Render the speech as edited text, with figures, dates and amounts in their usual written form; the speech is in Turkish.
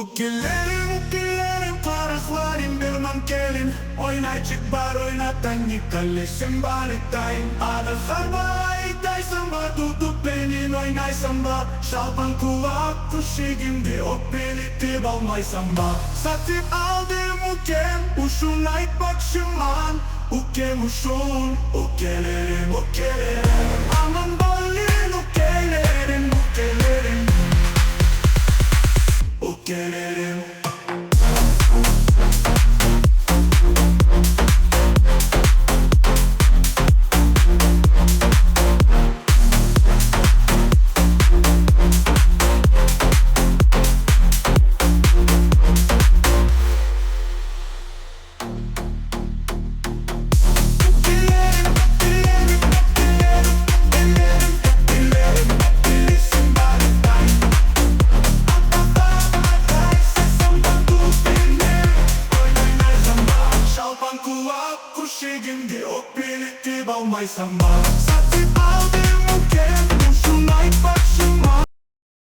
Ukelerim paraqlarim berman kelin Oynaycık bar oynatan yıkalışım baritayım Adakar bayitaysan ba tutup benim oynaysan ba Şalpan kulak kuşigimde ok belirtip almaysan ba Satıp aldım ukem uşun ait bakşıman Ukem uşun ukelerim Aman balin ukelerim Ukelerim Kulak kuşigimde ok belirtip almaysan ba Satıp aldım